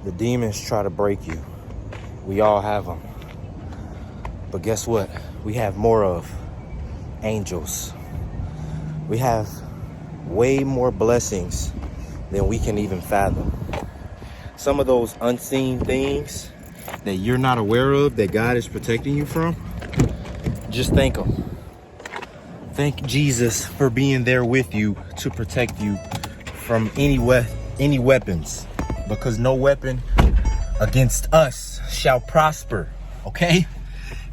The demons try to break you. We all have them. But guess what? We have more of angels. We have way more blessings than we can even fathom. Some of those unseen things that you're not aware of, that God is protecting you from, just thank Him. Thank Jesus for being there with you to protect you from any weapons, because no weapon against us shall prosper. Okay?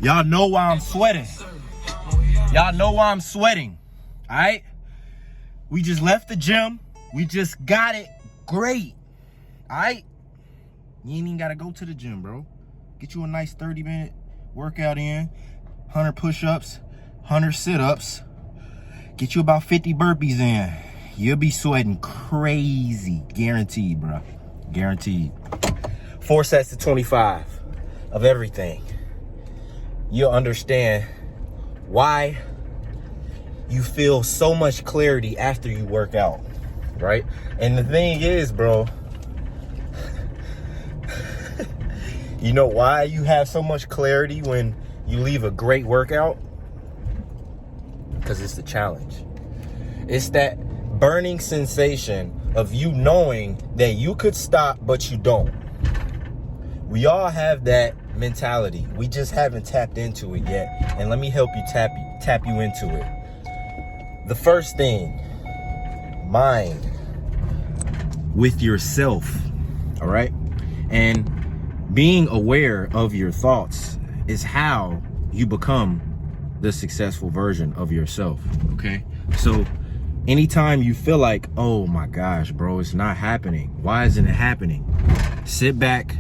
Y'all know why I'm sweating. Y'all know why I'm sweating. All right? We just left the gym. We just got it great. All right? You ain't even got to go to the gym, bro. Get you a nice 30-minute workout in. 100 push-ups, 100 sit-ups. Get you about 50 burpees in. You'll be sweating crazy. Guaranteed, bro. Guaranteed. 4 sets to 25 of everything. You'll understand why you feel so much clarity after you work out, right? And the thing is, bro, you know why you have so much clarity when you leave a great workout? Because it's the challenge. It's that burning sensation of you knowing that you could stop, but you don't. We all have that mentality. We just haven't tapped into it yet. And let me help you tap you into it. The first thing, mind with yourself. All right? And being aware of your thoughts is how you become the successful version of yourself. Okay? So anytime you feel like, oh my gosh, bro, it's not happening. Why isn't it happening? Sit back,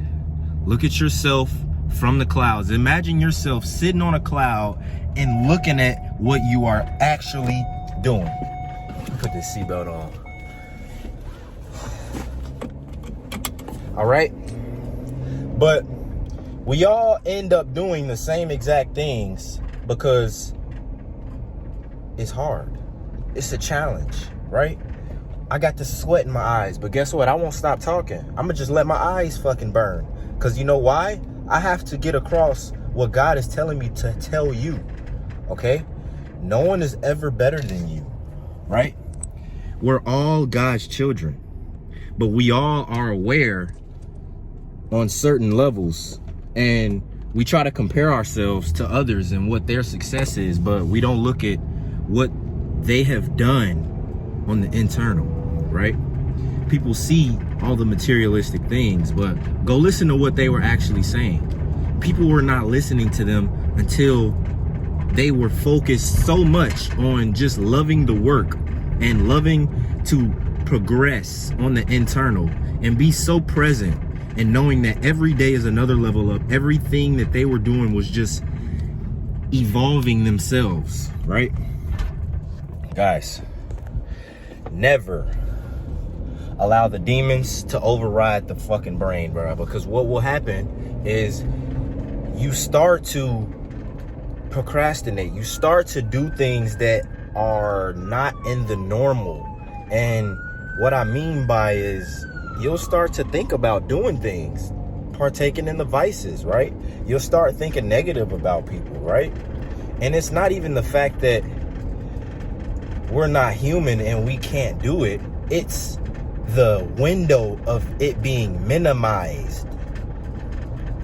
look at yourself from the clouds. Imagine yourself sitting on a cloud and looking at what you are actually doing. Put this seatbelt on. All right? But we all end up doing the same exact things because it's hard. It's a challenge, right? I got this sweat in my eyes, but guess what? I won't stop talking. I'm gonna just let my eyes fucking burn. Because you know why? I have to get across what God is telling me to tell you, okay? No one is ever better than you, right? We're all God's children, but we all are aware on certain levels, and we try to compare ourselves to others and what their success is, but we don't look at what they have done on the internal, right? People see all the materialistic things, but go listen to what they were actually saying. People were not listening to them until they were focused so much on just loving the work and loving to progress on the internal and be so present and knowing that every day is another level up. Everything that they were doing was just evolving themselves, right? Guys, never allow the demons to override the fucking brain, bro. Because what will happen is you start to procrastinate. You start to do things that are not in the normal. And what I mean by is you'll start to think about doing things, partaking in the vices, right? You'll start thinking negative about people, right? And it's not even the fact that we're not human and we can't do it. It's the window of it being minimized.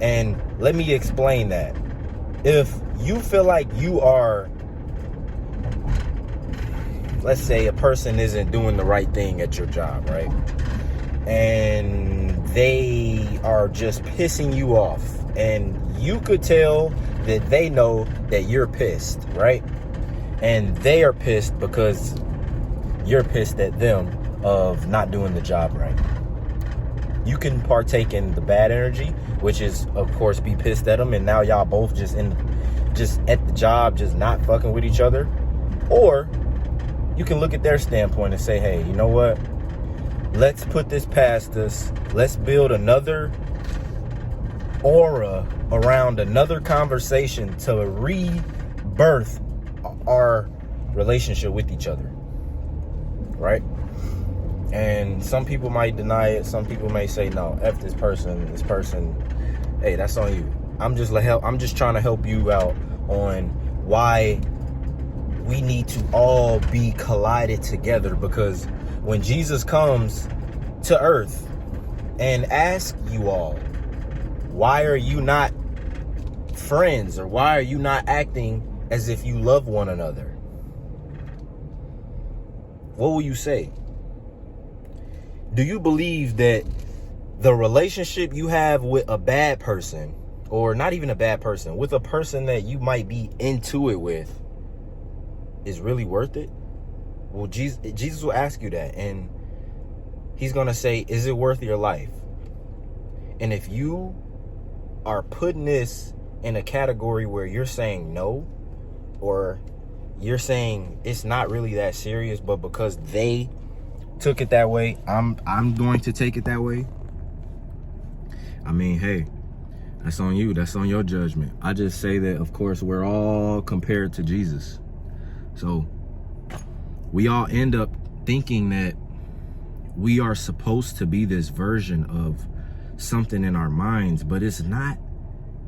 And let me explain that. If you feel like you are, let's say a person isn't doing the right thing at your job, right? And they are just pissing you off, and you could tell that they know that you're pissed, right? And they are pissed because you're pissed at them of not doing the job right. You can partake in the bad energy, which is, of course, be pissed at them, and now y'all both just at the job, just not fucking with each other. Or you can look at their standpoint and say, hey, you know what? Let's put this past us. Let's build another aura around another conversation to rebirth our relationship with each other, right? And some people might deny it. Some people may say, no, F this person, hey, that's on you. I'm just trying to help you out on why we need to all be collided together. Because when Jesus comes to earth and asks you all, why are you not friends, or why are you not acting as if you love one another? What will you say? Do you believe that the relationship you have with a bad person, or not even a bad person, with a person that you might be into it with, is really worth it? Well, Jesus will ask you that, and he's going to say, is it worth your life? And if you are putting this in a category where you're saying no, or you're saying it's not really that serious, but because they took it that way, I'm going to take it that way. I mean, hey, that's on you. That's on your judgment. I just say that, of course, we're all compared to Jesus. So we all end up thinking that we are supposed to be this version of something in our minds, but it's not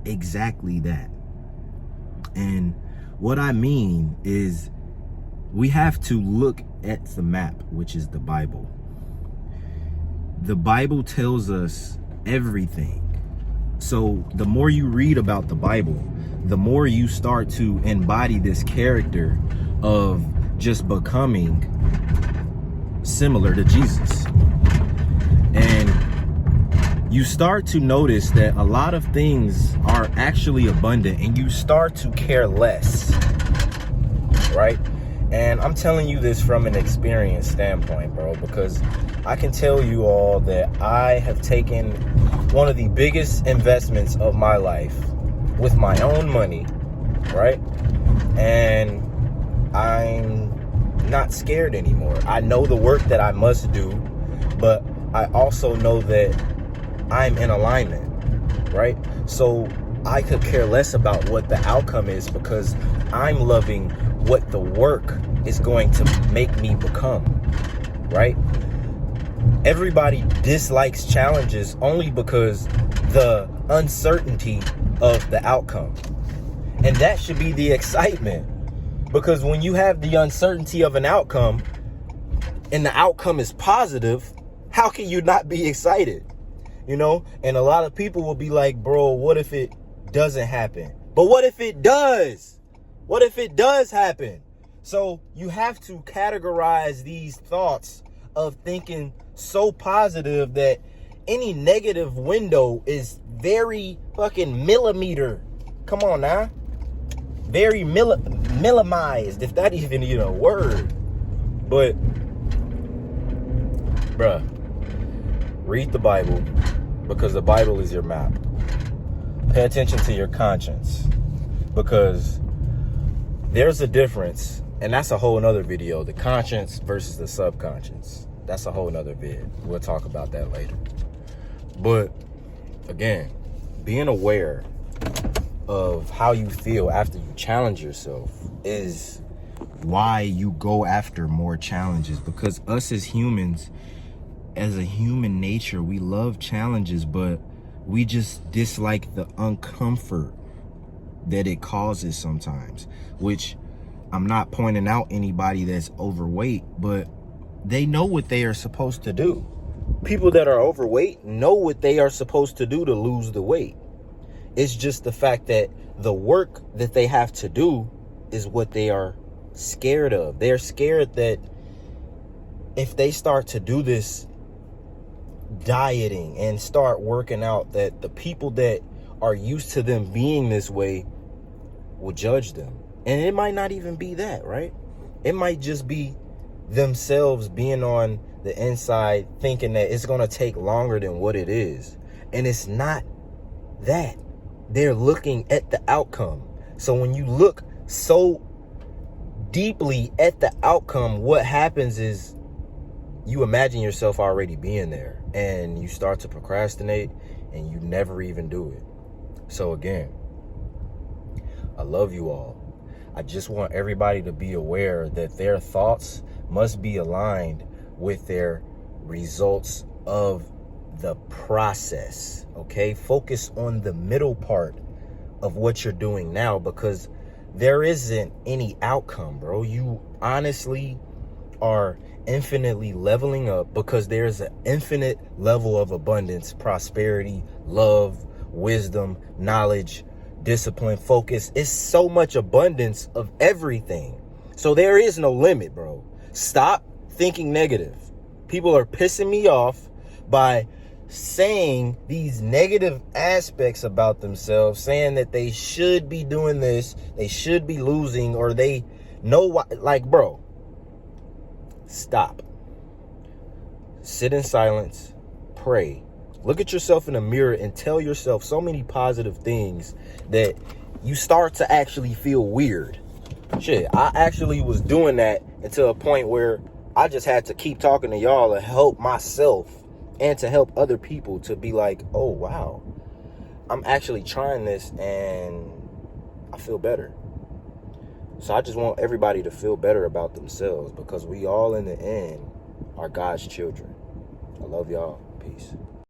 exactly that. And what I mean is, we have to look at the map, which is the Bible. The Bible tells us everything. So the more you read about the Bible, the more you start to embody this character of just becoming similar to Jesus. And you start to notice that a lot of things are actually abundant, and you start to care less, right? And I'm telling you this from an experience standpoint, bro, because I can tell you all that I have taken one of the biggest investments of my life with my own money, right? And I'm not scared anymore. I know the work that I must do, but I also know that I'm in alignment, right? So I could care less about what the outcome is, because I'm loving what the work is going to make me become, right? Everybody dislikes challenges only because the uncertainty of the outcome. And that should be the excitement, because when you have the uncertainty of an outcome and the outcome is positive, how can you not be excited? You know, and a lot of people will be like, bro, what if it doesn't happen? But what if it does? What if it does happen? So you have to categorize these thoughts of thinking so positive that any negative window is very fucking millimeter. Come on now. Very millimized, if that even a word. But, bruh, read the Bible, because the Bible is your map. Pay attention to your conscience, because there's a difference, and that's a whole nother video, the conscience versus the subconscious. That's a whole nother vid. We'll talk about that later. But again, being aware of how you feel after you challenge yourself is why you go after more challenges. Because us as humans, as a human nature, we love challenges, but we just dislike the uncomfort that it causes sometimes. Which, I'm not pointing out anybody that's overweight, but they know what they are supposed to do. People that are overweight know what they are supposed to do to lose the weight. It's just the fact that the work that they have to do is what they are scared of. They're scared that if they start to do this dieting and start working out, that the people that are used to them being this way will judge them. And it might not even be that, right? It might just be themselves being on the inside thinking that it's going to take longer than what it is. And it's not that. They're looking at the outcome. So when you look so deeply at the outcome, what happens is you imagine yourself already being there, and you start to procrastinate, and you never even do it. So again, I love you all. I just want everybody to be aware that their thoughts must be aligned with their results of the process, okay? Focus on the middle part of what you're doing now, because there isn't any outcome, bro. You honestly are infinitely leveling up because there's an infinite level of abundance, prosperity, love, wisdom, knowledge, discipline, focus. It's so much abundance of everything. So there is no limit, bro. Stop thinking negative. People are pissing me off by saying these negative aspects about themselves, saying that they should be doing this, they should be losing, or they know what. Like, bro, stop. Sit in silence, pray, look at yourself in the mirror and tell yourself so many positive things that you start to actually feel weird. Shit, I actually was doing that until a point where I just had to keep talking to y'all to help myself and to help other people to be like, oh, wow, I'm actually trying this and I feel better. So I just want everybody to feel better about themselves, because we all in the end are God's children. I love y'all. Peace.